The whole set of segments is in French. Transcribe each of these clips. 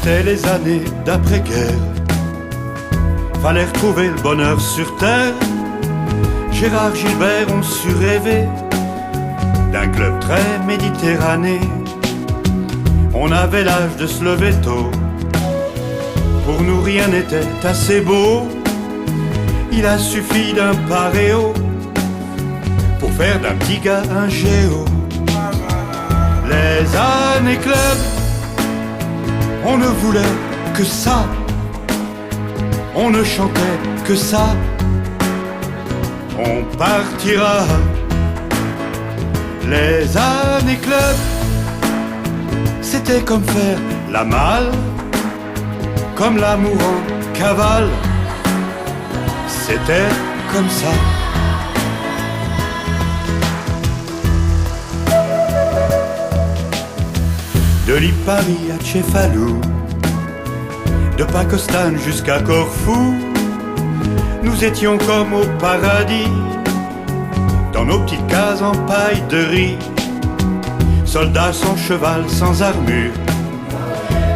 C'étaient les années d'après-guerre, fallait retrouver le bonheur sur terre. Gérard Gilbert ont su rêver d'un club très méditerranéen. On avait l'âge de se lever tôt, pour nous rien n'était assez beau. Il a suffi d'un paréo pour faire d'un petit gars un géo. Les années club, on ne voulait que ça, on ne chantait que ça. On partira. Les années club, c'était comme faire la malle, comme l'amour en cavale. C'était comme ça. De Lipari à Cefalù, de Pakistan jusqu'à Corfou, nous étions comme au paradis, dans nos petites cases en paille de riz. Soldats sans cheval, sans armure,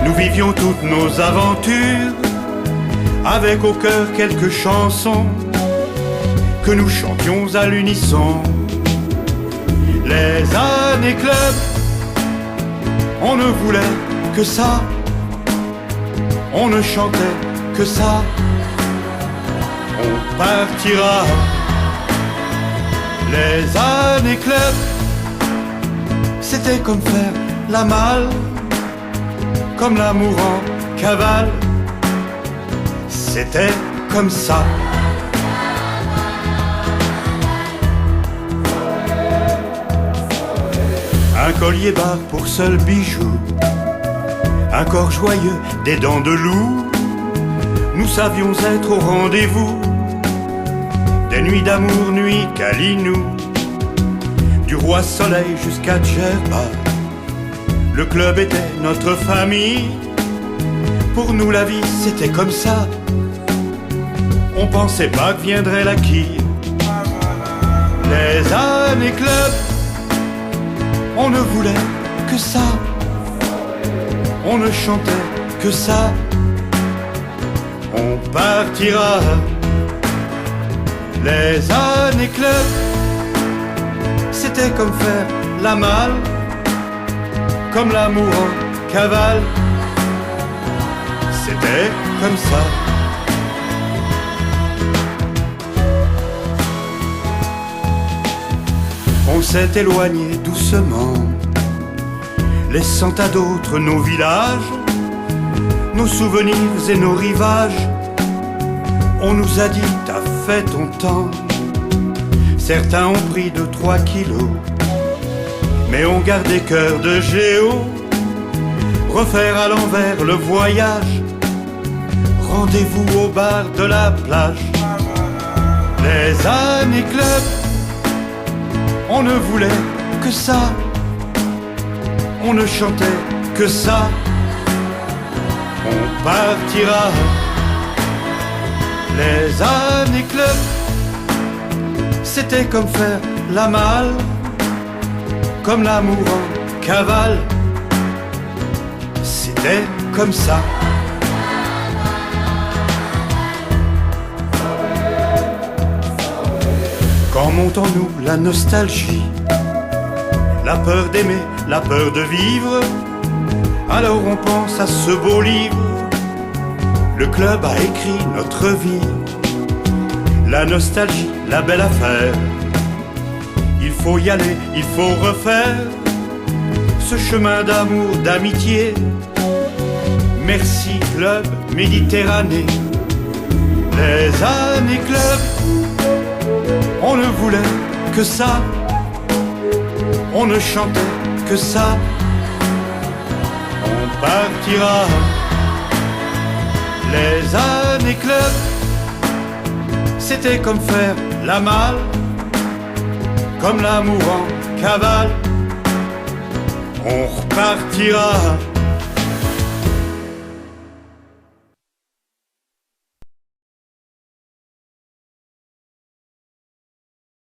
nous vivions toutes nos aventures, avec au cœur quelques chansons que nous chantions à l'unisson. Les années club, on ne voulait que ça, on ne chantait que ça. On partira. Les années club, c'était comme faire la malle, comme l'amour en cavale. C'était comme ça. Un collier barre pour seul bijou, un corps joyeux, des dents de loup. Nous savions être au rendez-vous des nuits d'amour, nuits Kalinou. Du roi soleil jusqu'à Djerba, le club était notre famille. Pour nous la vie c'était comme ça, on pensait pas que viendrait la quille. Les années club, on ne voulait que ça, on ne chantait que ça. On partira. Les années club, c'était comme faire la malle, comme l'amour en cavale. C'était comme ça. On s'est éloigné doucement, laissant à d'autres nos villages, nos souvenirs et nos rivages. On nous a dit t'as fait ton temps. Certains ont pris 2-3 kilos, mais ont gardé cœur de géo. Refaire à l'envers le voyage, rendez-vous au bar de la plage. Les années club, on ne voulait que ça, on ne chantait que ça. On partira. Les années club, c'était comme faire la malle, comme l'amour en cavale. C'était comme ça. Quand monte en nous la nostalgie, la peur d'aimer, la peur de vivre, alors on pense à ce beau livre. Le club a écrit notre vie. La nostalgie, la belle affaire. Il faut y aller, il faut refaire ce chemin d'amour, d'amitié. Merci club Méditerranée. Les années club, on ne voulait que ça, on ne chantait que ça. On partira. Les années club, c'était comme faire la malle, comme l'amour en cavale. On repartira.